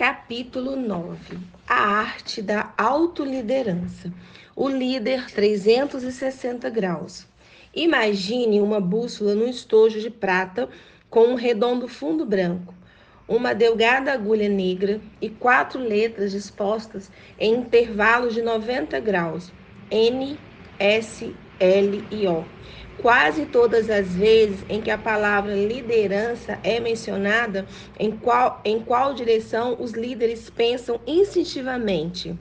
Capítulo 9. A arte da autoliderança. O líder 360 graus. Imagine uma bússola no estojo de prata com um redondo fundo branco, uma delgada agulha negra e 4 letras dispostas em intervalos de 90 graus, N, S, L e O. Quase todas as vezes em que a palavra liderança é mencionada, em qual direção os líderes pensam instintivamente?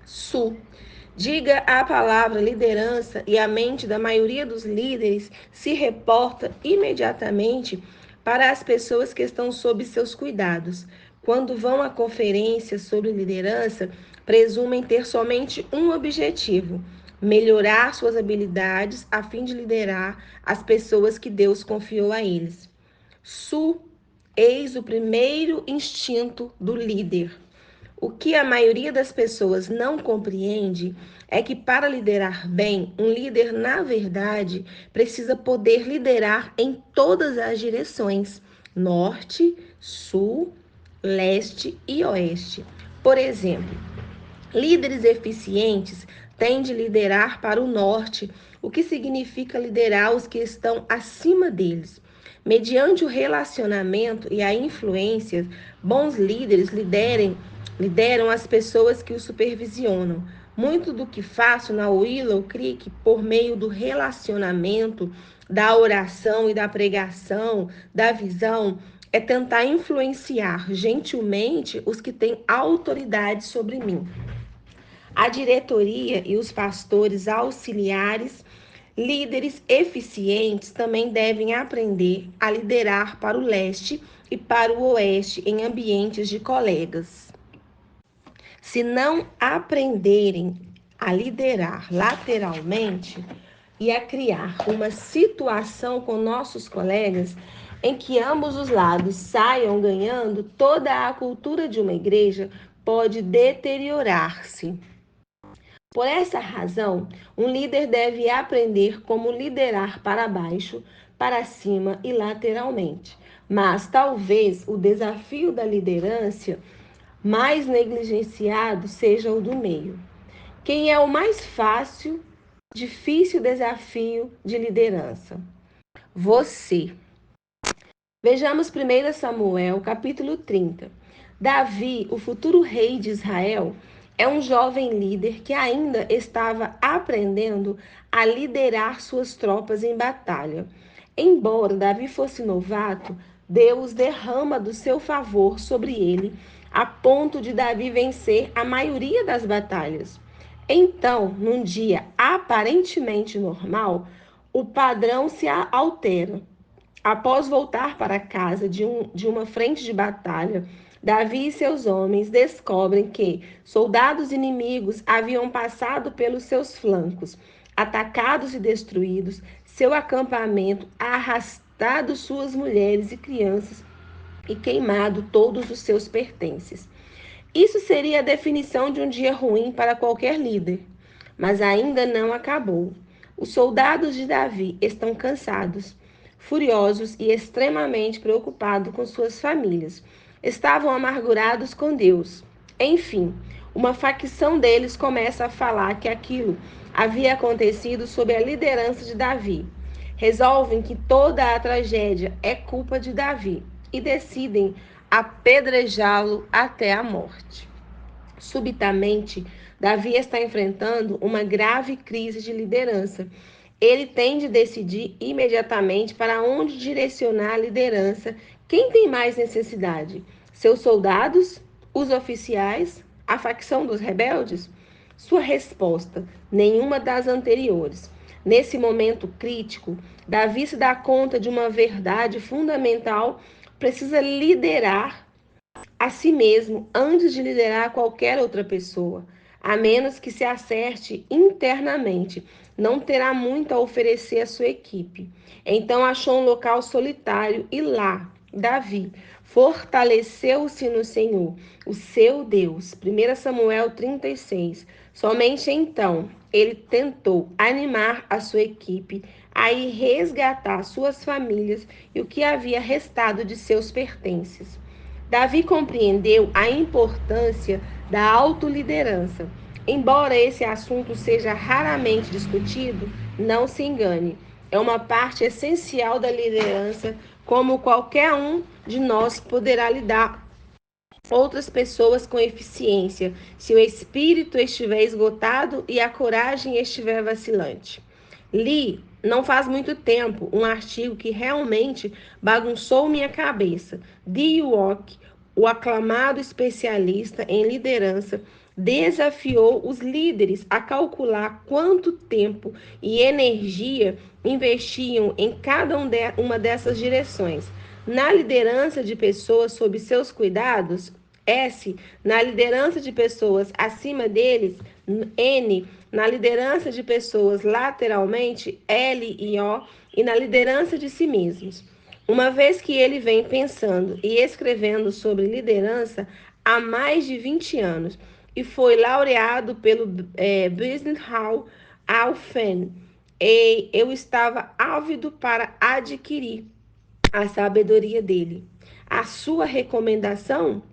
Sul. Diga a palavra liderança e a mente da maioria dos líderes se reporta imediatamente para as pessoas que estão sob seus cuidados. Quando vão a conferências sobre liderança, presumem ter somente um objetivo: melhorar suas habilidades a fim de liderar as pessoas que Deus confiou a eles. Sul, eis o primeiro instinto do líder. O que a maioria das pessoas não compreende é que para liderar bem, um líder, na verdade, precisa poder liderar em todas as direções: norte, sul, leste e oeste. Por exemplo, líderes eficientes têm de liderar para o norte, o que significa liderar os que estão acima deles. Mediante o relacionamento e a influência, bons líderes lideram as pessoas que os supervisionam. Muito do que faço na Willow Creek por meio do relacionamento, da oração e da pregação, da visão, é tentar influenciar gentilmente os que têm autoridade sobre mim. A diretoria e os pastores auxiliares, líderes eficientes, também devem aprender a liderar para o leste e para o oeste em ambientes de colegas. Se não aprenderem a liderar lateralmente e a criar uma situação com nossos colegas em que ambos os lados saiam ganhando, toda a cultura de uma igreja pode deteriorar-se. Por essa razão, um líder deve aprender como liderar para baixo, para cima e lateralmente. Mas talvez o desafio da liderança mais negligenciado seja o do meio. Quem é o mais difícil desafio de liderança? Você. Vejamos 1 Samuel, capítulo 30. Davi, o futuro rei de Israel, é um jovem líder que ainda estava aprendendo a liderar suas tropas em batalha. Embora Davi fosse novato, Deus derrama do seu favor sobre ele, a ponto de Davi vencer a maioria das batalhas. Então, num dia aparentemente normal, o padrão se altera. Após voltar para casa de uma frente de batalha, Davi e seus homens descobrem que soldados inimigos haviam passado pelos seus flancos, atacados e destruídos seu acampamento, arrastado suas mulheres e crianças e queimado todos os seus pertences. Isso seria a definição de um dia ruim para qualquer líder, mas ainda não acabou. Os soldados de Davi estão cansados, furiosos e extremamente preocupados com suas famílias. Estavam amargurados com Deus. Enfim, uma facção deles começa a falar que aquilo havia acontecido sob a liderança de Davi. Resolvem que toda a tragédia é culpa de Davi e decidem apedrejá-lo até a morte. Subitamente, Davi está enfrentando uma grave crise de liderança. Ele tem de decidir imediatamente para onde direcionar a liderança. Quem tem mais necessidade? Seus soldados? Os oficiais? A facção dos rebeldes? Sua resposta: nenhuma das anteriores. Nesse momento crítico, Davi se dá conta de uma verdade fundamental: precisa liderar a si mesmo antes de liderar qualquer outra pessoa. A menos que se acerte internamente, não terá muito a oferecer à sua equipe. Então achou um local solitário e lá, Davi fortaleceu-se no Senhor, o seu Deus. 1 Samuel 36. Somente então ele tentou animar a sua equipe a ir resgatar suas famílias e o que havia restado de seus pertences. Davi compreendeu a importância da autoliderança. Embora esse assunto seja raramente discutido, não se engane, é uma parte essencial da liderança, como qualquer um de nós poderá lidar outras pessoas com eficiência, se o espírito estiver esgotado e a coragem estiver vacilante. Li, não faz muito tempo, um artigo que realmente bagunçou minha cabeça. Dee Walk, o aclamado especialista em liderança, desafiou os líderes a calcular quanto tempo e energia investiam em cada uma dessas direções. Na liderança de pessoas sob seus cuidados, S, na liderança de pessoas acima deles, N, na liderança de pessoas lateralmente, L e O, e na liderança de si mesmos. Uma vez que ele vem pensando e escrevendo sobre liderança há mais de 20 anos e foi laureado pelo Business Hall of Fame, e eu estava ávido para adquirir a sabedoria dele. A sua recomendação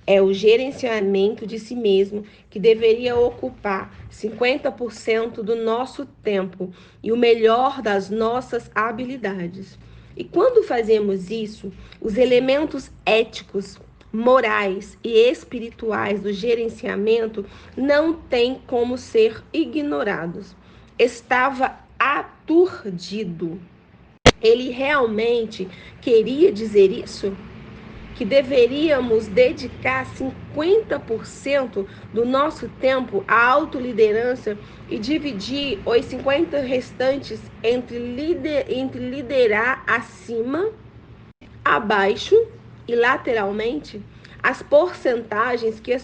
é o gerenciamento de si mesmo, que deveria ocupar 50% do nosso tempo e o melhor das nossas habilidades. E quando fazemos isso, os elementos éticos, morais e espirituais do gerenciamento não têm como ser ignorados. Estava aturdido. Ele realmente queria dizer isso? Que deveríamos dedicar 50% do nosso tempo à autoliderança e dividir os 50 restantes entre liderar acima, abaixo e lateralmente? As porcentagens que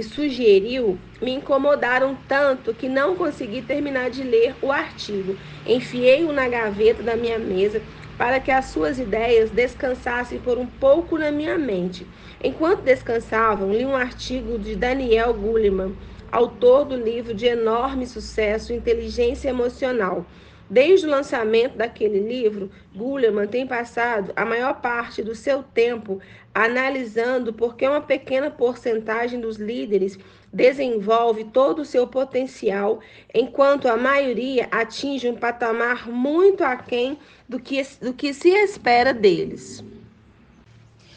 sugeriu, me incomodaram tanto que não consegui terminar de ler o artigo. Enfiei-o na gaveta da minha mesa para que as suas ideias descansassem por um pouco na minha mente. Enquanto descansavam, li um artigo de Daniel Goleman, autor do livro de enorme sucesso Inteligência Emocional. Desde o lançamento daquele livro, Goleman tem passado a maior parte do seu tempo analisando por que uma pequena porcentagem dos líderes desenvolve todo o seu potencial, enquanto a maioria atinge um patamar muito aquém do que se espera deles.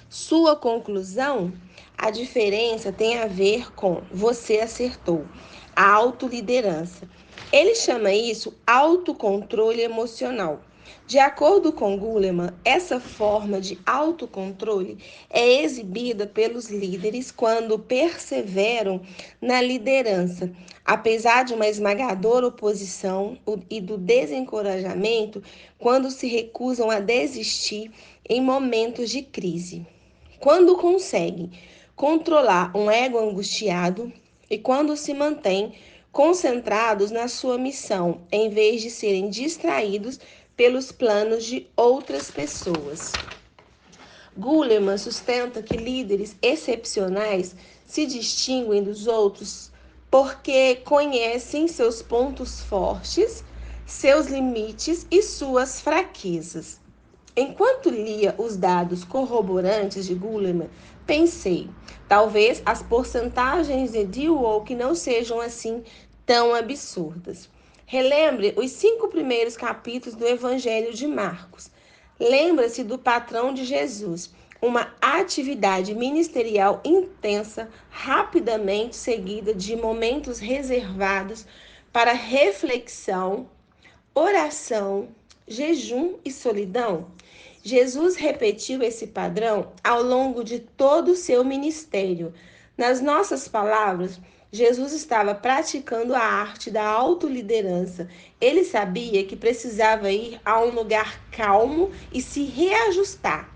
Sua conclusão? A diferença tem a ver com você acertou, a autoliderança. Ele chama isso autocontrole emocional. De acordo com Goleman, essa forma de autocontrole é exibida pelos líderes quando perseveram na liderança, apesar de uma esmagadora oposição e do desencorajamento quando se recusam a desistir em momentos de crise. Quando conseguem controlar um ego angustiado e quando se mantêm concentrados na sua missão, em vez de serem distraídos pelos planos de outras pessoas. Goleman sustenta que líderes excepcionais se distinguem dos outros porque conhecem seus pontos fortes, seus limites e suas fraquezas. Enquanto lia os dados corroborantes de Goleman, pensei, talvez as porcentagens de DeWolf não sejam assim tão absurdas. Relembre os 5 primeiros capítulos do Evangelho de Marcos. Lembra-se do patrão de Jesus, uma atividade ministerial intensa, rapidamente seguida de momentos reservados para reflexão, oração, jejum e solidão. Jesus repetiu esse padrão ao longo de todo o seu ministério. Nas nossas palavras, Jesus estava praticando a arte da autoliderança. Ele sabia que precisava ir a um lugar calmo e se reajustar.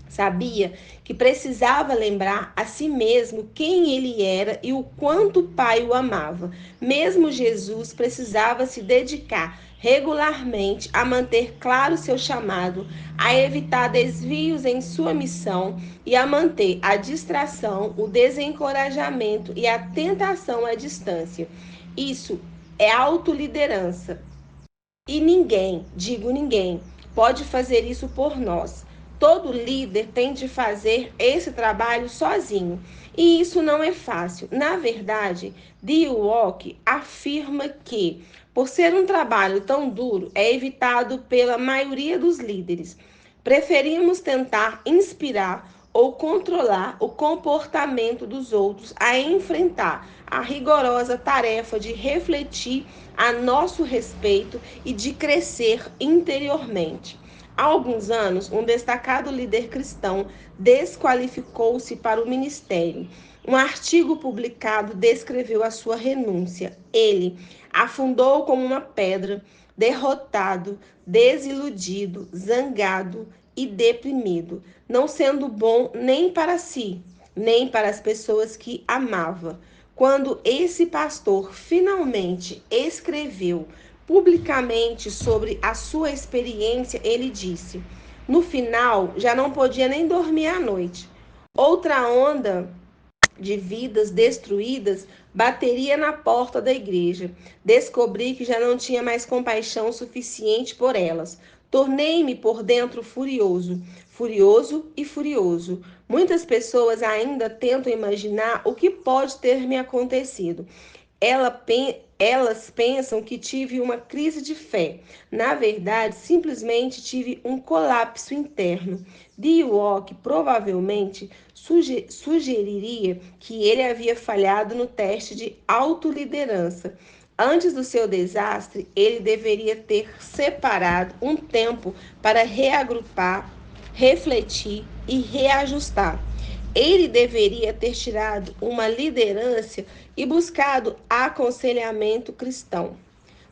Sabia que precisava lembrar a si mesmo quem ele era e o quanto o Pai o amava. Mesmo Jesus precisava se dedicar regularmente a manter claro seu chamado, a evitar desvios em sua missão e a manter a distração, o desencorajamento e a tentação à distância. Isso é autoliderança. E ninguém, digo ninguém, pode fazer isso por nós. Todo líder tem de fazer esse trabalho sozinho, e isso não é fácil. Na verdade, Dee Walk afirma que, por ser um trabalho tão duro, é evitado pela maioria dos líderes. Preferimos tentar inspirar ou controlar o comportamento dos outros a enfrentar a rigorosa tarefa de refletir a nosso respeito e de crescer interiormente. Há alguns anos, um destacado líder cristão desqualificou-se para o ministério. Um artigo publicado descreveu a sua renúncia. Ele afundou como uma pedra, derrotado, desiludido, zangado e deprimido, não sendo bom nem para si, nem para as pessoas que amava. Quando esse pastor finalmente escreveu publicamente sobre a sua experiência, ele disse: no final, já não podia nem dormir à noite. Outra onda de vidas destruídas bateria na porta da igreja. Descobri que já não tinha mais compaixão suficiente por elas. Tornei-me por dentro furioso, furioso e furioso. Muitas pessoas ainda tentam imaginar o que pode ter me acontecido. Elas pensam que tive uma crise de fé. Na verdade, simplesmente tive um colapso interno. Dee Walk provavelmente sugeriria que ele havia falhado no teste de autoliderança. Antes do seu desastre, ele deveria ter separado um tempo para reagrupar, refletir e reajustar. Ele deveria ter tirado uma liderança e buscado aconselhamento cristão.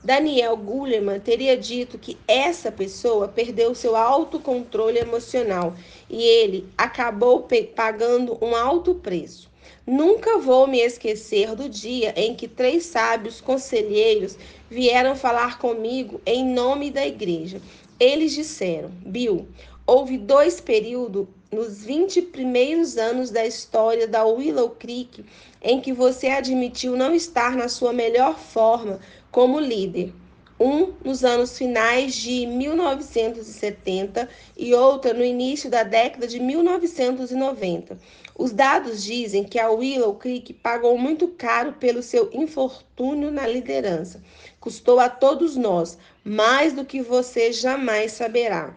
Daniel Goleman teria dito que essa pessoa perdeu seu autocontrole emocional e ele acabou pagando um alto preço. Nunca vou me esquecer do dia em que 3 sábios conselheiros vieram falar comigo em nome da igreja. Eles disseram: Bill, houve 2 períodos nos 20 primeiros anos da história da Willow Creek em que você admitiu não estar na sua melhor forma como líder. Um nos anos finais de 1970 e outra no início da década de 1990. Os dados dizem que a Willow Creek pagou muito caro pelo seu infortúnio na liderança. Custou a todos nós mais do que você jamais saberá.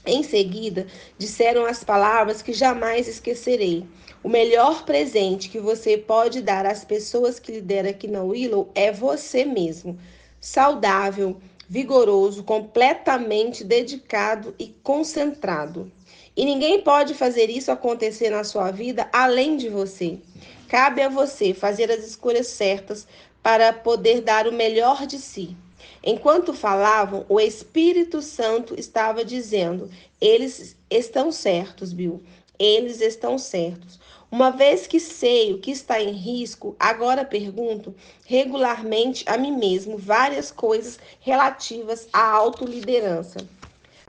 Em seguida, disseram as palavras que jamais esquecerei. O melhor presente que você pode dar às pessoas que lideram aqui na Willow é você mesmo. Saudável, vigoroso, completamente dedicado e concentrado. E ninguém pode fazer isso acontecer na sua vida além de você. Cabe a você fazer as escolhas certas para poder dar o melhor de si. Enquanto falavam, o Espírito Santo estava dizendo: eles estão certos, Bill. Eles estão certos. Uma vez que sei o que está em risco, agora pergunto regularmente a mim mesmo várias coisas relativas à autoliderança.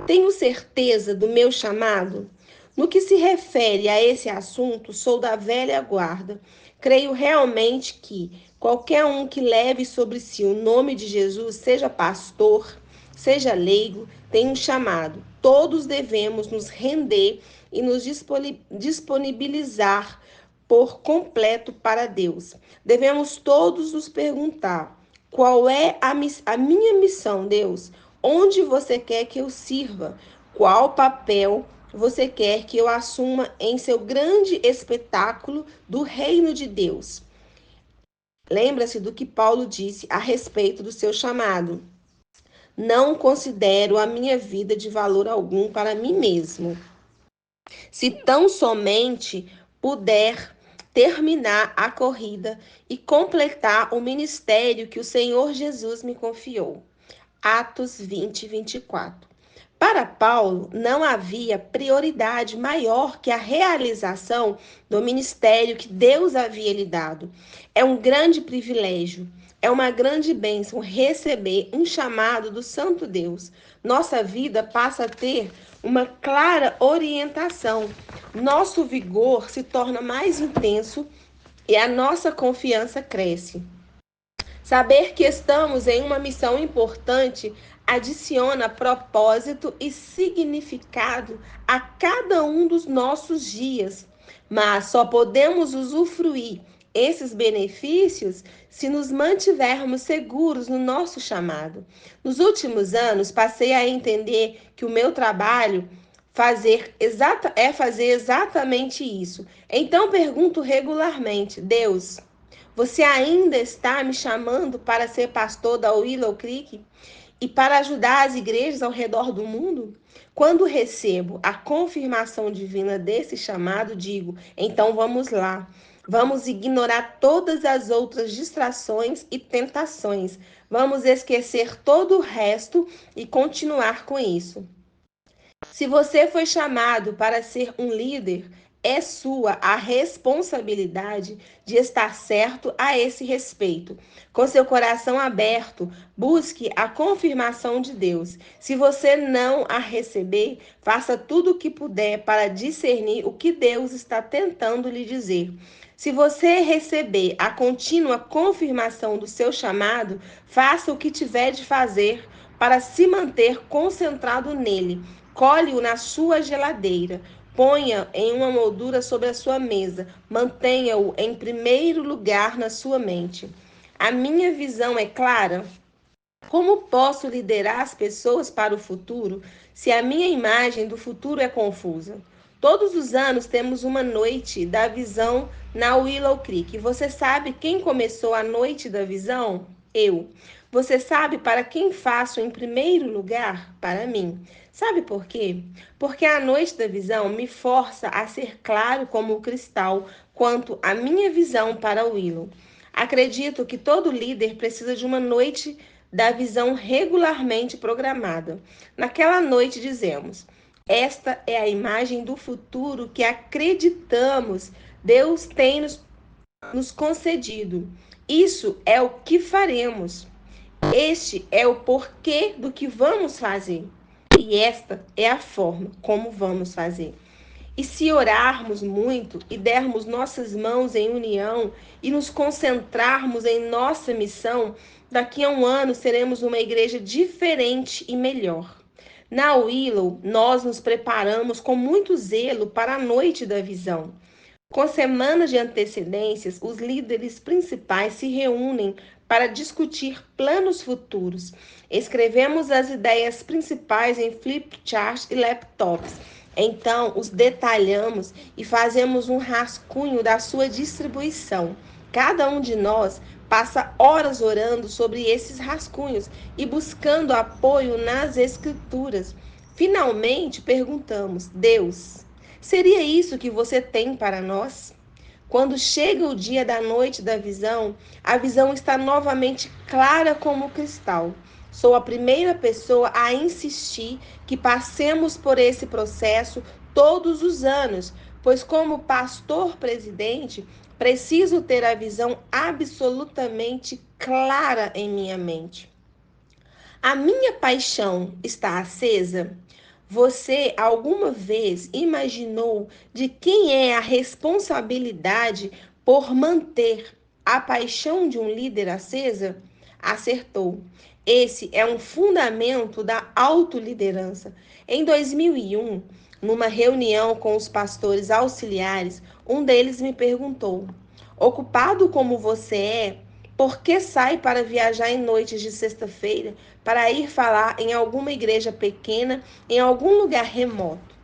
Tenho certeza do meu chamado? No que se refere a esse assunto, sou da velha guarda. Creio realmente que qualquer um que leve sobre si o nome de Jesus, seja pastor, seja leigo, tem um chamado. Todos devemos nos render e nos disponibilizar por completo para Deus. Devemos todos nos perguntar: qual é a minha missão, Deus? Onde você quer que eu sirva? Qual papel você quer que eu assuma em seu grande espetáculo do reino de Deus? Lembra-se do que Paulo disse a respeito do seu chamado. Não considero a minha vida de valor algum para mim mesmo, se tão somente puder terminar a corrida e completar o ministério que o Senhor Jesus me confiou. Atos 20, 24. Para Paulo, não havia prioridade maior que a realização do ministério que Deus havia lhe dado. É um grande privilégio, é uma grande bênção receber um chamado do Santo Deus. Nossa vida passa a ter uma clara orientação. Nosso vigor se torna mais intenso e a nossa confiança cresce. Saber que estamos em uma missão importante adiciona propósito e significado a cada um dos nossos dias, mas só podemos usufruir esses benefícios se nos mantivermos seguros no nosso chamado. Nos últimos anos, passei a entender que o meu trabalho é fazer exatamente isso. Então pergunto regularmente: Deus, você ainda está me chamando para ser pastor da Willow Creek e para ajudar as igrejas ao redor do mundo? Quando recebo a confirmação divina desse chamado, digo: então vamos lá. Vamos ignorar todas as outras distrações e tentações. Vamos esquecer todo o resto e continuar com isso. Se você foi chamado para ser um líder, é sua a responsabilidade de estar certo a esse respeito. Com seu coração aberto, busque a confirmação de Deus. Se você não a receber, faça tudo o que puder para discernir o que Deus está tentando lhe dizer. Se você receber a contínua confirmação do seu chamado, faça o que tiver de fazer para se manter concentrado nele. Colhe-o na sua geladeira. Ponha em uma moldura sobre a sua mesa. Mantenha-o em primeiro lugar na sua mente. A minha visão é clara? Como posso liderar as pessoas para o futuro se a minha imagem do futuro é confusa? Todos os anos temos uma noite da visão na Willow Creek. Você sabe quem começou a noite da visão? Eu. Você sabe para quem faço em primeiro lugar? Para mim. Sabe por quê? Porque a noite da visão me força a ser claro como o cristal quanto à minha visão para o Willow. Acredito que todo líder precisa de uma noite da visão regularmente programada. Naquela noite dizemos: esta é a imagem do futuro que acreditamos Deus tem nos concedido. Isso é o que faremos. Este é o porquê do que vamos fazer. E esta é a forma como vamos fazer. E se orarmos muito e dermos nossas mãos em união e nos concentrarmos em nossa missão, daqui a um ano seremos uma igreja diferente e melhor. Na Willow, nós nos preparamos com muito zelo para a noite da visão. Com semanas de antecedências, os líderes principais se reúnem para discutir planos futuros. Escrevemos as ideias principais em flipcharts e laptops. Então, os detalhamos e fazemos um rascunho da sua distribuição. Cada um de nós passa horas orando sobre esses rascunhos e buscando apoio nas escrituras. Finalmente, perguntamos: Deus, seria isso que você tem para nós? Quando chega o dia da noite da visão, a visão está novamente clara como o cristal. Sou a primeira pessoa a insistir que passemos por esse processo todos os anos, pois, como pastor presidente, preciso ter a visão absolutamente clara em minha mente. A minha paixão está acesa? Você alguma vez imaginou de quem é a responsabilidade por manter a paixão de um líder acesa? Acertou. Esse é um fundamento da autoliderança. Em 2001, numa reunião com os pastores auxiliares, um deles me perguntou: ocupado como você é, por que sai para viajar em noites de sexta-feira para ir falar em alguma igreja pequena, em algum lugar remoto?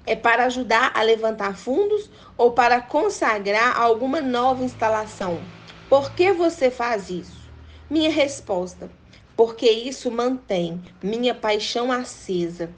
É para ajudar a levantar fundos ou para consagrar alguma nova instalação? Por que você faz isso? Minha resposta: porque isso mantém minha paixão acesa.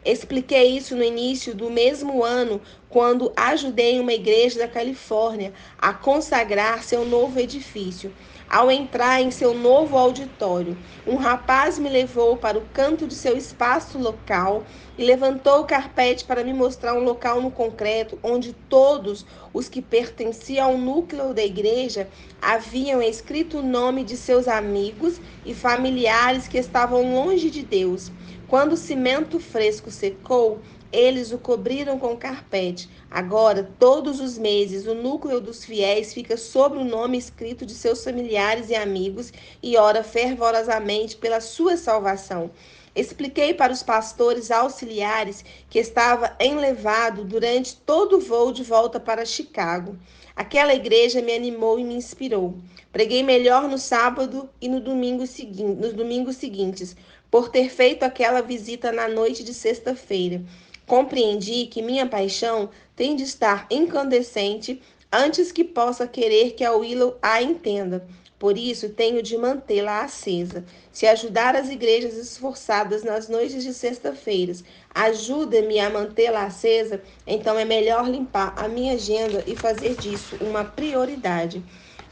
Expliquei isso no início do mesmo ano, quando ajudei uma igreja da Califórnia a consagrar seu novo edifício. Ao entrar em seu novo auditório, um rapaz me levou para o canto de seu espaço local e levantou o carpete para me mostrar um local no concreto onde todos os que pertenciam ao núcleo da igreja haviam escrito o nome de seus amigos e familiares que estavam longe de Deus. Quando o cimento fresco secou, eles o cobriram com carpete. Agora, todos os meses, o núcleo dos fiéis fica sobre o nome escrito de seus familiares e amigos e ora fervorosamente pela sua salvação. Expliquei para os pastores auxiliares que estava enlevado durante todo o voo de volta para Chicago. Aquela igreja me animou e me inspirou. Preguei melhor no sábado e no nos domingos seguintes, por ter feito aquela visita na noite de sexta-feira. Compreendi que minha paixão tem de estar incandescente antes que possa querer que a Willow a entenda. Por isso, tenho de mantê-la acesa. Se ajudar as igrejas esforçadas nas noites de sexta-feiras ajuda-me a mantê-la acesa, então é melhor limpar a minha agenda e fazer disso uma prioridade.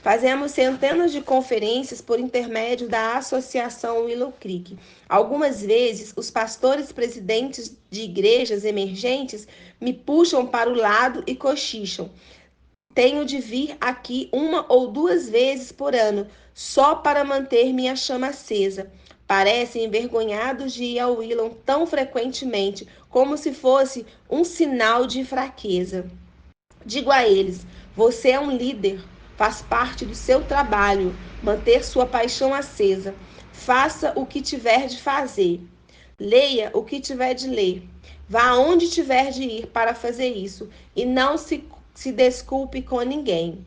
Fazemos centenas de conferências por intermédio da Associação Willow Creek. Algumas vezes, os pastores presidentes de igrejas emergentes me puxam para o lado e cochicham. Tenho de vir aqui 1 ou 2 vezes por ano, só para manter minha chama acesa. Parecem envergonhados de ir ao Willow tão frequentemente, como se fosse um sinal de fraqueza. Digo a eles: você é um líder, faz parte do seu trabalho manter sua paixão acesa. Faça o que tiver de fazer. Leia o que tiver de ler. Vá aonde tiver de ir para fazer isso e não se desculpe com ninguém.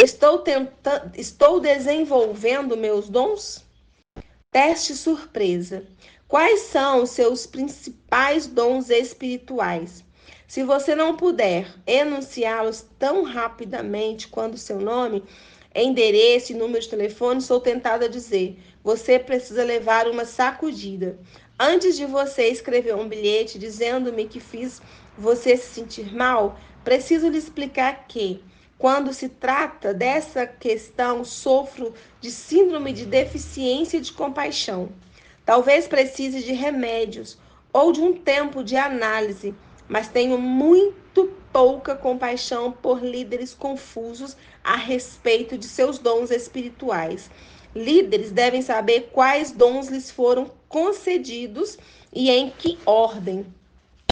Estou desenvolvendo meus dons? Teste surpresa. Quais são os seus principais dons espirituais? Se você não puder enunciá-los tão rapidamente quanto o seu nome, endereço e número de telefone, sou tentada a dizer: você precisa levar uma sacudida. Antes de você escrever um bilhete dizendo-me que fiz você se sentir mal, preciso lhe explicar que, quando se trata dessa questão, sofro de síndrome de deficiência de compaixão. Talvez precise de remédios ou de um tempo de análise, mas tenho muito pouca compaixão por líderes confusos a respeito de seus dons espirituais. Líderes devem saber quais dons lhes foram concedidos e em que ordem.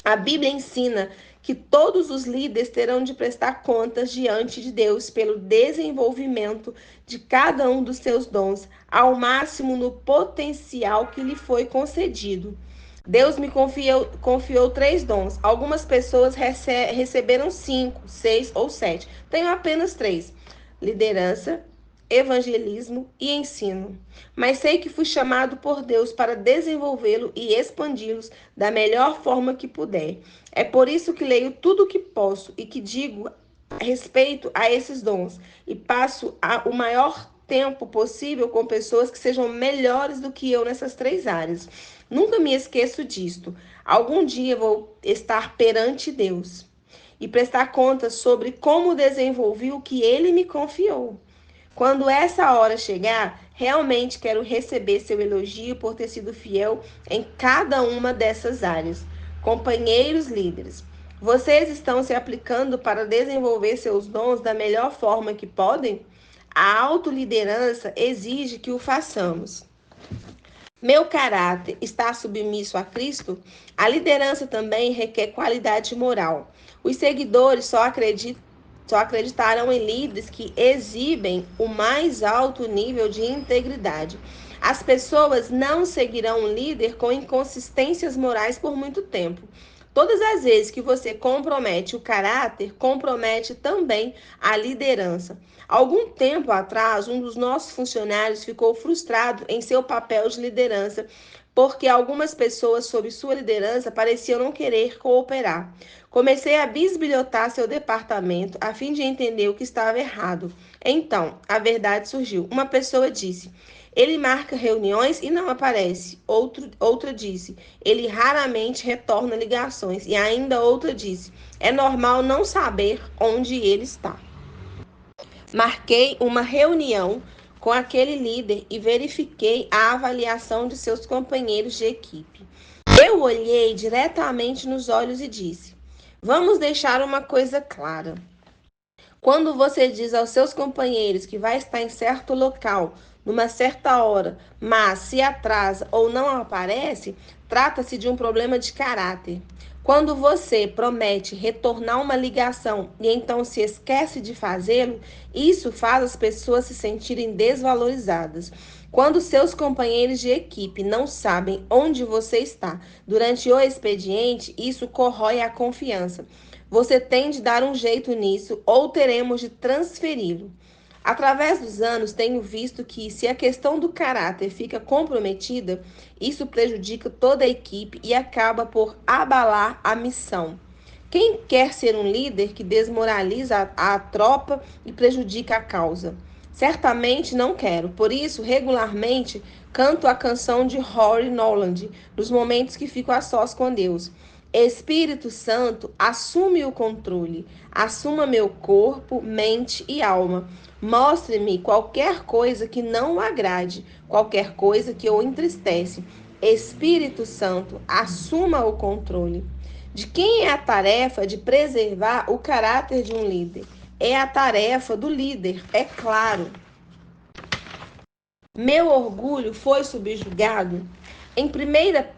A Bíblia ensina que todos os líderes terão de prestar contas diante de Deus pelo desenvolvimento de cada um dos seus dons, ao máximo no potencial que lhe foi concedido. Deus me confiou 3 dons. Algumas pessoas receberam 5, 6 ou 7. Tenho apenas 3: liderança, evangelismo e ensino. Mas sei que fui chamado por Deus para desenvolvê-lo e expandi-los da melhor forma que puder. É por isso que leio tudo o que posso e que digo a respeito a esses dons e passo o maior tempo possível com pessoas que sejam melhores do que eu nessas 3 áreas. Nunca me esqueço disto. Algum dia vou estar perante Deus e prestar contas sobre como desenvolvi o que Ele me confiou. Quando essa hora chegar, realmente quero receber seu elogio por ter sido fiel em cada uma dessas áreas. Companheiros líderes, vocês estão se aplicando para desenvolver seus dons da melhor forma que podem? A autoliderança exige que o façamos. Meu caráter está submisso a Cristo? A liderança também requer qualidade moral. Os seguidores só acreditarão em líderes que exibem o mais alto nível de integridade. As pessoas não seguirão um líder com inconsistências morais por muito tempo. Todas as vezes que você compromete o caráter, compromete também a liderança. Algum tempo atrás, um dos nossos funcionários ficou frustrado em seu papel de liderança, porque algumas pessoas sob sua liderança pareciam não querer cooperar. Comecei a bisbilhotar seu departamento a fim de entender o que estava errado. Então, a verdade surgiu. Uma pessoa disse: ele marca reuniões e não aparece. Outra disse: ele raramente retorna ligações. E ainda outra disse: é normal não saber onde ele está. Marquei uma reunião com aquele líder e verifiquei a avaliação de seus companheiros de equipe. Eu olhei diretamente nos olhos e disse: vamos deixar uma coisa clara. Quando você diz aos seus companheiros que vai estar em certo local, numa certa hora, mas se atrasa ou não aparece, trata-se de um problema de caráter. Quando você promete retornar uma ligação e então se esquece de fazê-lo, isso faz as pessoas se sentirem desvalorizadas. Quando seus companheiros de equipe não sabem onde você está durante o expediente, isso corrói a confiança. Você tem de dar um jeito nisso ou teremos de transferi-lo. Através dos anos, tenho visto que, se a questão do caráter fica comprometida, isso prejudica toda a equipe e acaba por abalar a missão. Quem quer ser um líder que desmoraliza a tropa e prejudica a causa? Certamente não quero. Por isso, regularmente, canto a canção de Rory Noland, nos momentos que fico a sós com Deus. Espírito Santo, assume o controle. Assuma meu corpo, mente e alma. Mostre-me qualquer coisa que não o agrade, qualquer coisa que o entristece. Espírito Santo, assuma o controle. De quem é a tarefa de preservar o caráter de um líder? É a tarefa do líder, é claro. Meu orgulho foi subjugado? Em 1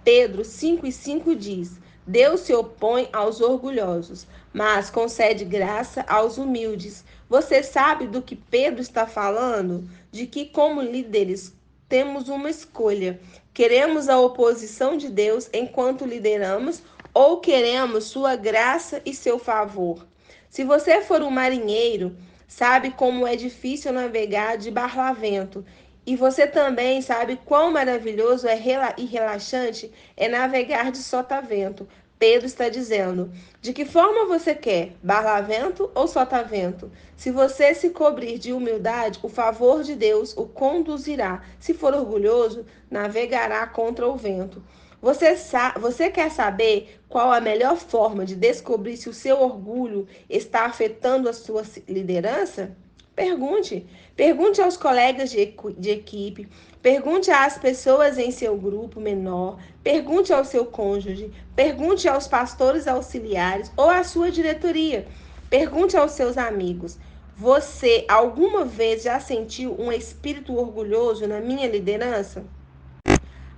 Pedro 5,5 diz: Deus se opõe aos orgulhosos, mas concede graça aos humildes. Você sabe do que Pedro está falando? De que, como líderes, temos uma escolha. Queremos a oposição de Deus enquanto lideramos ou queremos sua graça e seu favor? Se você for um marinheiro, sabe como é difícil navegar de barlavento. E você também sabe quão maravilhoso e relaxante é navegar de sotavento. Pedro está dizendo: de que forma você quer? Barlavento ou sotavento? Se você se cobrir de humildade, o favor de Deus o conduzirá. Se for orgulhoso, navegará contra o vento. Você quer saber qual a melhor forma de descobrir se o seu orgulho está afetando a sua liderança? Pergunte. Pergunte aos colegas de equipe, pergunte às pessoas em seu grupo menor, pergunte ao seu cônjuge, pergunte aos pastores auxiliares ou à sua diretoria, pergunte aos seus amigos. Você alguma vez já sentiu um espírito orgulhoso na minha liderança?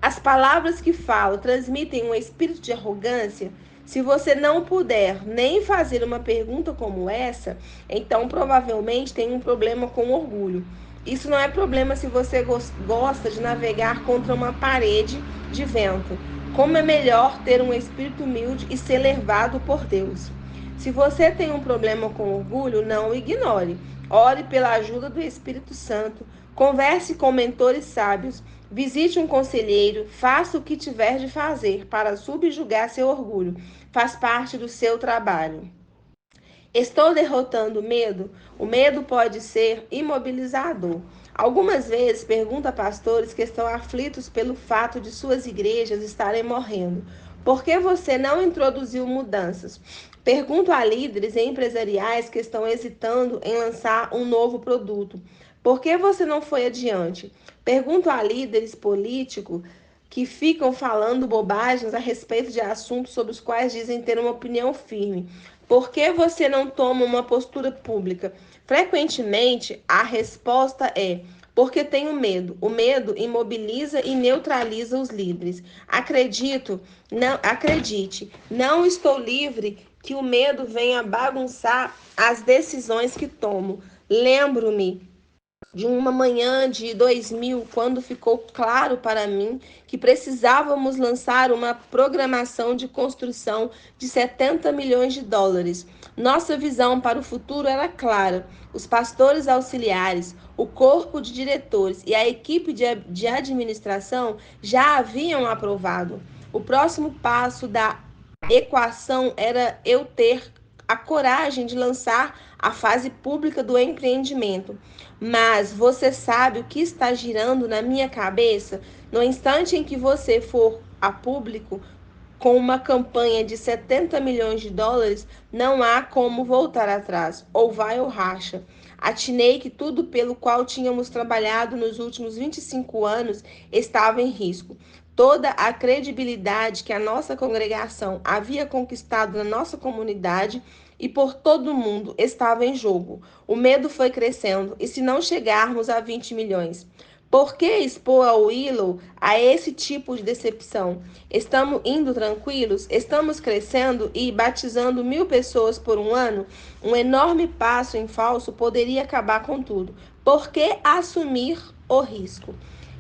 As palavras que falo transmitem um espírito de arrogância? Se você não puder nem fazer uma pergunta como essa, então provavelmente tem um problema com orgulho. Isso não é problema se você gosta de navegar contra uma parede de vento. Como é melhor ter um espírito humilde e ser levado por Deus. Se você tem um problema com orgulho, não o ignore. Ore pela ajuda do Espírito Santo. Converse com mentores sábios. Visite um conselheiro. Faça o que tiver de fazer para subjugar seu orgulho. Faz parte do seu trabalho. Estou derrotando o medo? O medo pode ser imobilizador. Algumas vezes pergunto a pastores que estão aflitos pelo fato de suas igrejas estarem morrendo. Por que você não introduziu mudanças? Pergunto a líderes empresariais que estão hesitando em lançar um novo produto. Por que você não foi adiante? Pergunto a líderes políticos que ficam falando bobagens a respeito de assuntos sobre os quais dizem ter uma opinião firme. Por que você não toma uma postura pública? Frequentemente, a resposta é: porque tenho medo. O medo imobiliza e neutraliza os líderes. Acredite, não estou livre que o medo venha bagunçar as decisões que tomo. Lembro-me de uma manhã de 2000, quando ficou claro para mim que precisávamos lançar uma programação de construção de 70 milhões de dólares. Nossa visão para o futuro era clara. Os pastores auxiliares, o corpo de diretores e a equipe de administração já haviam aprovado. O próximo passo da equação era eu ter a coragem de lançar a fase pública do empreendimento. Mas você sabe o que está girando na minha cabeça? No instante em que você for a público com uma campanha de 70 milhões de dólares, não há como voltar atrás. Ou vai ou racha. Atinei que tudo pelo qual tínhamos trabalhado nos últimos 25 anos estava em risco. Toda a credibilidade que a nossa congregação havia conquistado na nossa comunidade e por todo o mundo estava em jogo. O medo foi crescendo, e se não chegarmos a 20 milhões? Por que expor ao Willow a esse tipo de decepção? Estamos indo tranquilos? Estamos crescendo e batizando 1.000 pessoas por um ano? Um enorme passo em falso poderia acabar com tudo. Por que assumir o risco?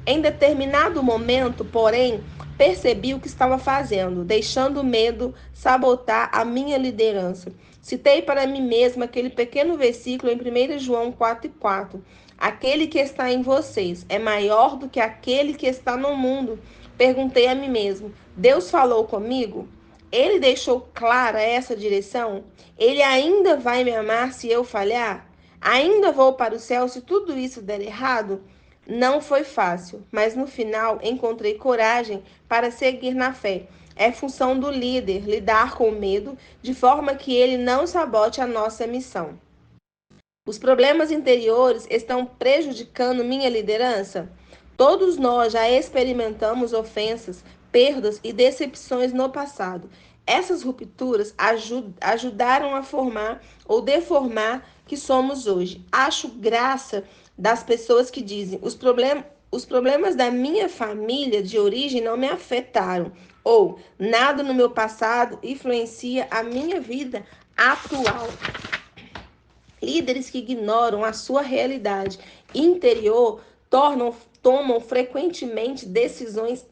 Em determinado momento, porém, percebi o que estava fazendo, deixando o medo sabotar a minha liderança. Citei para mim mesma aquele pequeno versículo em 1 João 4:4. Aquele que está em vocês é maior do que aquele que está no mundo. Perguntei a mim mesmo: Deus falou comigo? Ele deixou clara essa direção? Ele ainda vai me amar se eu falhar? Ainda vou para o céu se tudo isso der errado? Não foi fácil, mas no final encontrei coragem para seguir na fé. É função do líder lidar com o medo de forma que ele não sabote a nossa missão. Os problemas interiores estão prejudicando minha liderança? Todos nós já experimentamos ofensas, perdas e decepções no passado. Essas rupturas ajudaram a formar ou deformar que somos hoje. Acho graça das pessoas que dizem: os problemas da minha família de origem não me afetaram, ou nada no meu passado influencia a minha vida atual. Líderes que ignoram a sua realidade interior tomam frequentemente decisões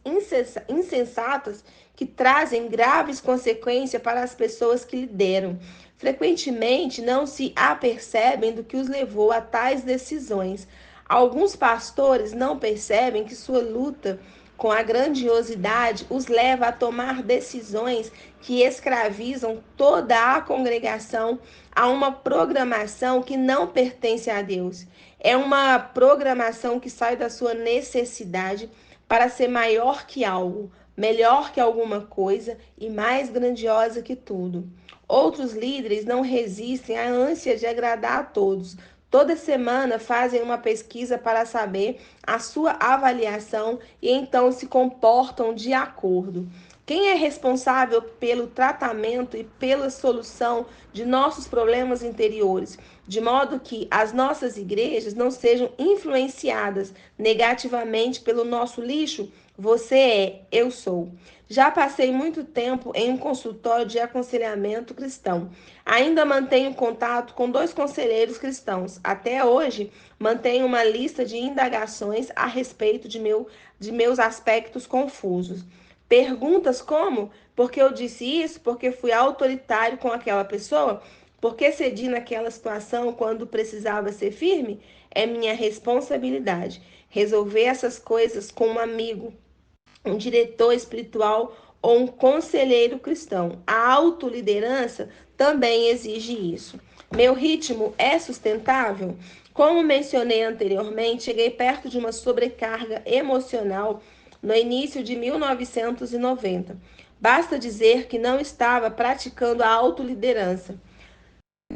insensatas que trazem graves consequências para as pessoas que lideram. Frequentemente não se apercebem do que os levou a tais decisões. Alguns pastores não percebem que sua luta com a grandiosidade os leva a tomar decisões que escravizam toda a congregação a uma programação que não pertence a Deus. É uma programação que sai da sua necessidade para ser maior que algo, melhor que alguma coisa e mais grandiosa que tudo. Outros líderes não resistem à ânsia de agradar a todos. Toda semana fazem uma pesquisa para saber a sua avaliação e então se comportam de acordo. Quem é responsável pelo tratamento e pela solução de nossos problemas interiores, de modo que as nossas igrejas não sejam influenciadas negativamente pelo nosso lixo? Você é, eu sou. Já passei muito tempo em um consultório de aconselhamento cristão. Ainda mantenho contato com 2 conselheiros cristãos. Até hoje, mantenho uma lista de indagações a respeito de meus aspectos confusos. Perguntas como: por que eu disse isso? Porque fui autoritário com aquela pessoa? Por que cedi naquela situação quando precisava ser firme? É minha responsabilidade resolver essas coisas com um amigo, um diretor espiritual ou um conselheiro cristão. A autoliderança também exige isso. Meu ritmo é sustentável? Como mencionei anteriormente, cheguei perto de uma sobrecarga emocional no início de 1990. Basta dizer que não estava praticando a autoliderança.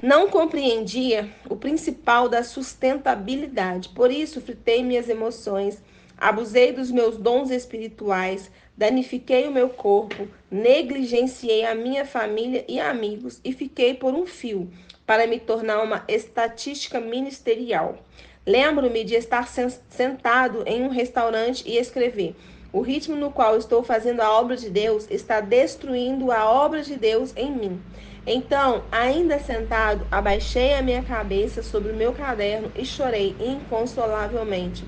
Não compreendia o principal da sustentabilidade, por isso fritei minhas emoções, abusei dos meus dons espirituais, danifiquei o meu corpo, negligenciei a minha família e amigos e fiquei por um fio para me tornar uma estatística ministerial. Lembro-me de estar sentado em um restaurante e escrever: o ritmo no qual estou fazendo a obra de Deus está destruindo a obra de Deus em mim. Então, ainda sentado, abaixei a minha cabeça sobre o meu caderno e chorei inconsolavelmente.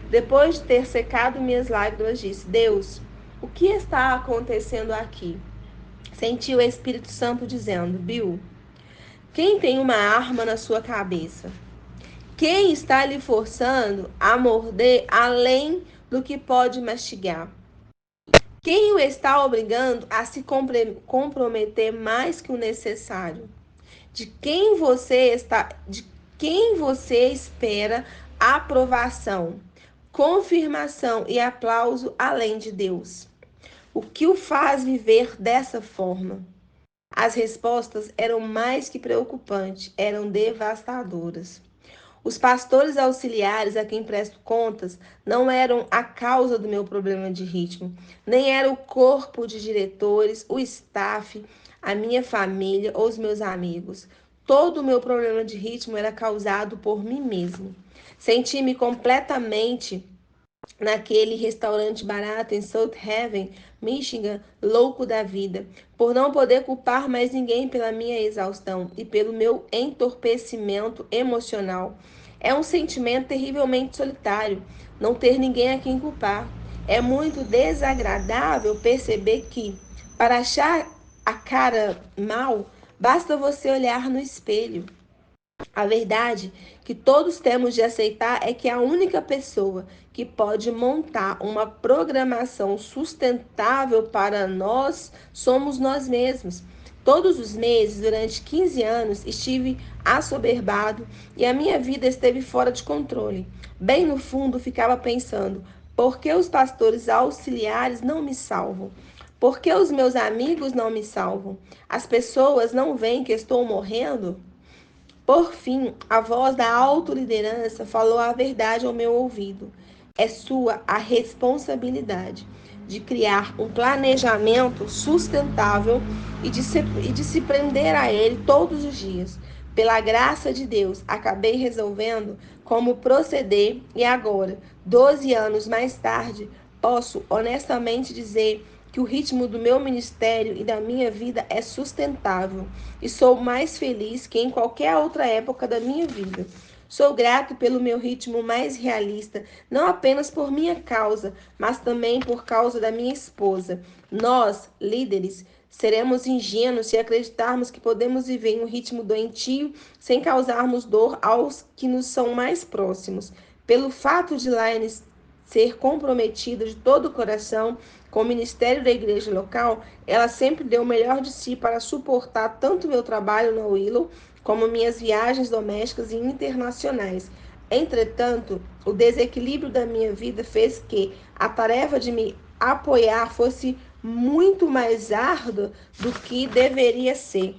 Depois de ter secado minhas lágrimas, disse: Deus, o que está acontecendo aqui? Senti o Espírito Santo dizendo: Bill, quem tem uma arma na sua cabeça? Quem está lhe forçando a morder além do que pode mastigar? Quem o está obrigando a se comprometer mais que o necessário? De quem você espera aprovação, confirmação e aplauso além de Deus? O que o faz viver dessa forma? As respostas eram mais que preocupantes, eram devastadoras. Os pastores auxiliares a quem presto contas não eram a causa do meu problema de ritmo, nem era o corpo de diretores, o staff, a minha família ou os meus amigos. Todo o meu problema de ritmo era causado por mim mesmo. Senti-me completamente naquele restaurante barato em South Haven, Michigan, louco da vida, por não poder culpar mais ninguém pela minha exaustão e pelo meu entorpecimento emocional. É um sentimento terrivelmente solitário, não ter ninguém a quem culpar. É muito desagradável perceber que, para achar a cara mal, basta você olhar no espelho. A verdade que todos temos de aceitar é que a única pessoa que pode montar uma programação sustentável para nós somos nós mesmos. Todos os meses, durante 15 anos, estive assoberbado e a minha vida esteve fora de controle. Bem no fundo, ficava pensando: por que os pastores auxiliares não me salvam? Por que os meus amigos não me salvam? As pessoas não veem que estou morrendo? Por fim, a voz da autoliderança falou a verdade ao meu ouvido. É sua a responsabilidade de criar um planejamento sustentável e de se prender a ele todos os dias. Pela graça de Deus, acabei resolvendo como proceder e agora, 12 anos mais tarde, posso honestamente dizer que o ritmo do meu ministério e da minha vida é sustentável e sou mais feliz que em qualquer outra época da minha vida. Sou grato pelo meu ritmo mais realista, não apenas por minha causa, mas também por causa da minha esposa. Nós, líderes, seremos ingênuos se acreditarmos que podemos viver em um ritmo doentio sem causarmos dor aos que nos são mais próximos. Pelo fato de Laines ser comprometida de todo o coração com o ministério da igreja local, ela sempre deu o melhor de si para suportar tanto meu trabalho na Willow como minhas viagens domésticas e internacionais. Entretanto, o desequilíbrio da minha vida fez que a tarefa de me apoiar fosse muito mais árdua do que deveria ser.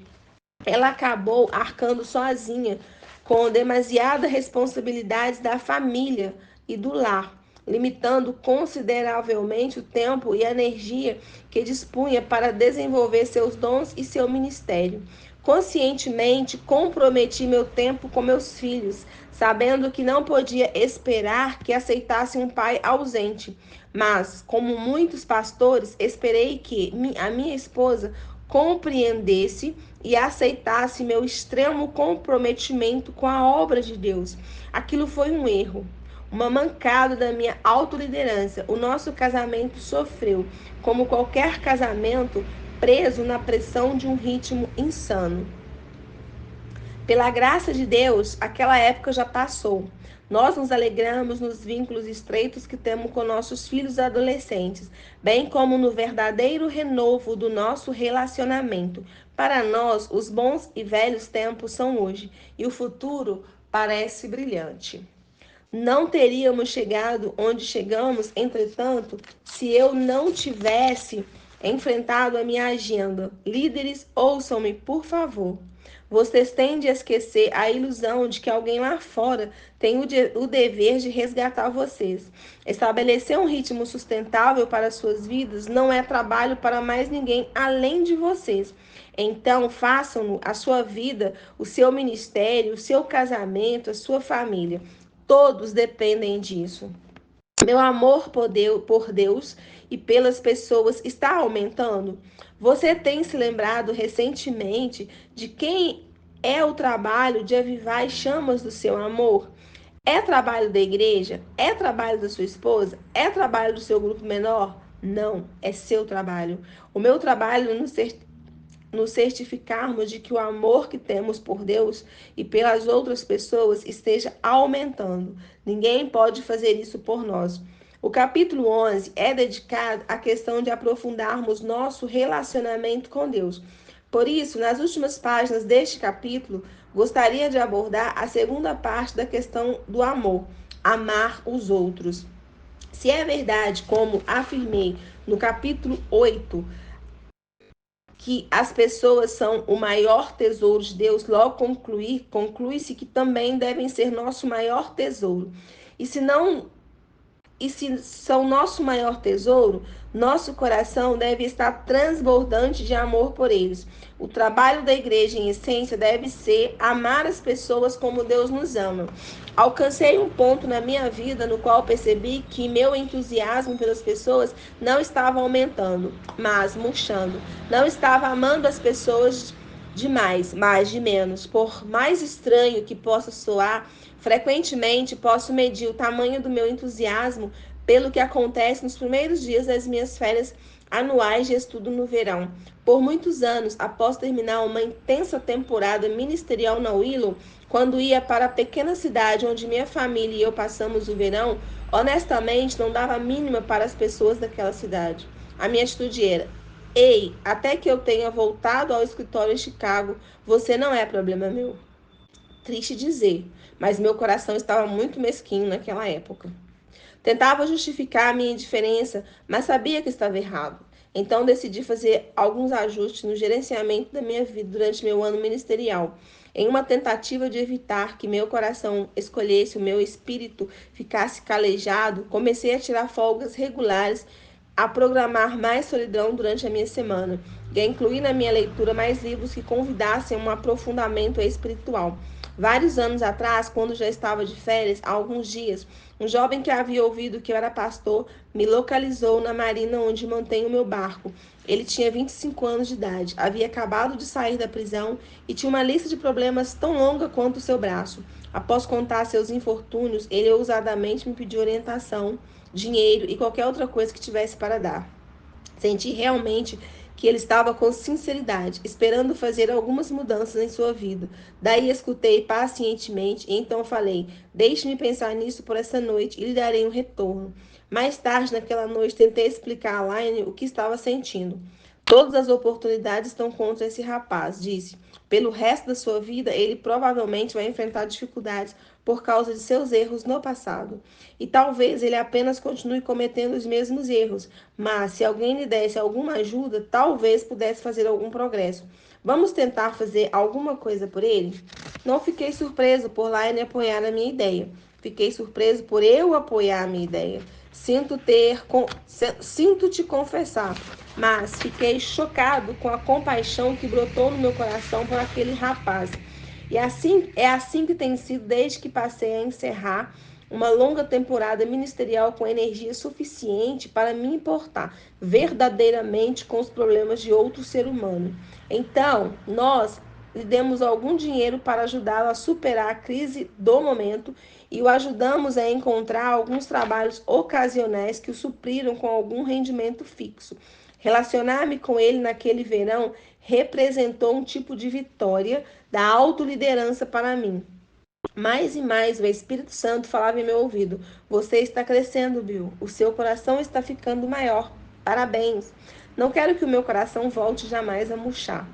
Ela acabou arcando sozinha com demasiadas responsabilidades da família e do lar, limitando consideravelmente o tempo e a energia que dispunha para desenvolver seus dons e seu ministério. Conscientemente comprometi meu tempo com meus filhos, sabendo que não podia esperar que aceitassem um pai ausente. Mas, como muitos pastores, esperei que a minha esposa compreendesse e aceitasse meu extremo comprometimento com a obra de Deus. Aquilo foi um erro, uma mancada da minha autoliderança. O nosso casamento sofreu, como qualquer casamento, preso na pressão de um ritmo insano. Pela graça de Deus, aquela época já passou. Nós nos alegramos nos vínculos estreitos que temos com nossos filhos adolescentes, bem como no verdadeiro renovo do nosso relacionamento. Para nós, os bons e velhos tempos são hoje, e o futuro parece brilhante. Não teríamos chegado onde chegamos, entretanto, se eu não tivesse enfrentado a minha agenda. Líderes, ouçam-me, por favor. Vocês têm de esquecer a ilusão de que alguém lá fora tem o dever de resgatar vocês. Estabelecer um ritmo sustentável para suas vidas não é trabalho para mais ninguém além de vocês. Então, façam-no a sua vida, o seu ministério, o seu casamento, a sua família. Todos dependem disso. Meu amor por Deus e pelas pessoas está aumentando. Você tem se lembrado recentemente de quem é o trabalho de avivar as chamas do seu amor? É trabalho da igreja? É trabalho da sua esposa? É trabalho do seu grupo menor? Não, é seu trabalho. O meu trabalho nos certificarmos de que o amor que temos por Deus e pelas outras pessoas esteja aumentando. Ninguém pode fazer isso por nós. O capítulo 11 é dedicado à questão de aprofundarmos nosso relacionamento com Deus. Por isso, nas últimas páginas deste capítulo, gostaria de abordar a segunda parte da questão do amor, amar os outros. Se é verdade, como afirmei no capítulo 8, que as pessoas são o maior tesouro de Deus, logo conclui-se que também devem ser nosso maior tesouro. E se não E se são nosso maior tesouro, nosso coração deve estar transbordante de amor por eles. O trabalho da igreja, em essência, deve ser amar as pessoas como Deus nos ama. Alcancei um ponto na minha vida no qual percebi que meu entusiasmo pelas pessoas não estava aumentando, mas murchando. Não estava amando as pessoas demais, mais de menos. Por mais estranho que possa soar, frequentemente posso medir o tamanho do meu entusiasmo pelo que acontece nos primeiros dias das minhas férias anuais de estudo no verão. Por muitos anos, após terminar uma intensa temporada ministerial na Willow, quando ia para a pequena cidade onde minha família e eu passamos o verão, honestamente não dava a mínima para as pessoas daquela cidade. A minha atitude era: ei, até que eu tenha voltado ao escritório em Chicago, você não é problema meu. Triste dizer, mas meu coração estava muito mesquinho naquela época. Tentava justificar a minha indiferença, mas sabia que estava errado. Então decidi fazer alguns ajustes no gerenciamento da minha vida durante meu ano ministerial. Em uma tentativa de evitar que meu coração escolhesse o meu espírito ficasse calejado, comecei a tirar folgas regulares, a programar mais solidão durante a minha semana e a incluir na minha leitura mais livros que convidassem um aprofundamento espiritual. Vários anos atrás, quando já estava de férias, há alguns dias, um jovem que havia ouvido que eu era pastor me localizou na marina onde mantenho meu barco. Ele tinha 25 anos de idade, havia acabado de sair da prisão e tinha uma lista de problemas tão longa quanto o seu braço. Após contar seus infortúnios, ele ousadamente me pediu orientação, dinheiro e qualquer outra coisa que tivesse para dar. Senti realmente que ele estava com sinceridade, esperando fazer algumas mudanças em sua vida. Daí escutei pacientemente e então falei: deixe-me pensar nisso por essa noite e lhe darei um retorno. Mais tarde, naquela noite, tentei explicar a Laine o que estava sentindo. Todas as oportunidades estão contra esse rapaz, disse. Pelo resto da sua vida, ele provavelmente vai enfrentar dificuldades por causa de seus erros no passado. E talvez ele apenas continue cometendo os mesmos erros, mas se alguém lhe desse alguma ajuda, talvez pudesse fazer algum progresso. Vamos tentar fazer alguma coisa por ele? Não fiquei surpreso por Laine apoiar a minha ideia. Fiquei surpreso por eu apoiar a minha ideia. Sinto te confessar, mas fiquei chocado com a compaixão que brotou no meu coração por aquele rapaz. E assim que tem sido desde que passei a encerrar uma longa temporada ministerial com energia suficiente para me importar verdadeiramente com os problemas de outro ser humano. Então, nós lhe demos algum dinheiro para ajudá-lo a superar a crise do momento e o ajudamos a encontrar alguns trabalhos ocasionais que o supriram com algum rendimento fixo. Relacionar-me com ele naquele verão representou um tipo de vitória da autoliderança para mim. Mais e mais o Espírito Santo falava em meu ouvido: você está crescendo, Bill. O seu coração está ficando maior. Parabéns. Não quero que o meu coração volte jamais a murchar.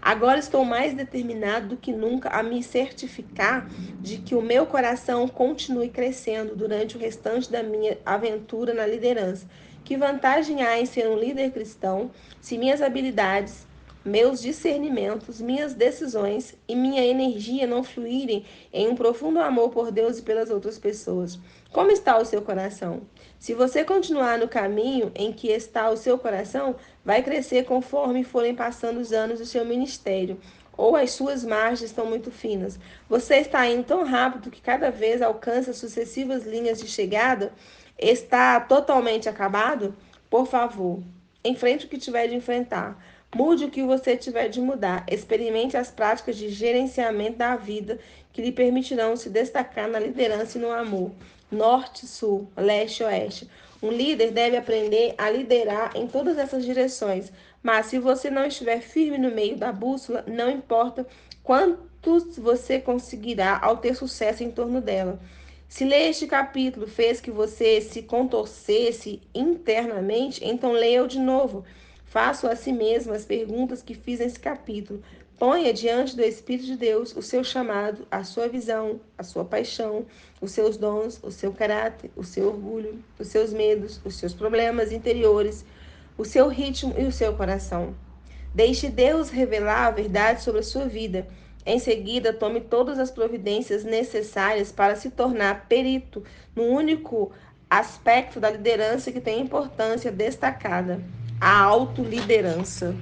Agora estou mais determinado do que nunca a me certificar de que o meu coração continue crescendo durante o restante da minha aventura na liderança. Que vantagem há em ser um líder cristão se minhas habilidades, meus discernimentos, minhas decisões e minha energia não fluírem em um profundo amor por Deus e pelas outras pessoas? Como está o seu coração? Se você continuar no caminho em que está o seu coração, vai crescer conforme forem passando os anos do seu ministério, ou as suas margens estão muito finas. Você está indo tão rápido que cada vez alcança sucessivas linhas de chegada? Está totalmente acabado? Por favor, enfrente o que tiver de enfrentar. Mude o que você tiver de mudar. Experimente as práticas de gerenciamento da vida que lhe permitirão se destacar na liderança e no amor. Norte, sul, leste, oeste. Um líder deve aprender a liderar em todas essas direções. Mas se você não estiver firme no meio da bússola, não importa quantos você conseguirá ao ter sucesso em torno dela. Se ler este capítulo fez que você se contorcesse internamente, então leia-o de novo. Faça a si mesmo as perguntas que fiz nesse capítulo. Ponha diante do Espírito de Deus o seu chamado, a sua visão, a sua paixão, os seus dons, o seu caráter, o seu orgulho, os seus medos, os seus problemas interiores, o seu ritmo e o seu coração. Deixe Deus revelar a verdade sobre a sua vida. Em seguida, tome todas as providências necessárias para se tornar perito no único aspecto da liderança que tem importância destacada, a autoliderança.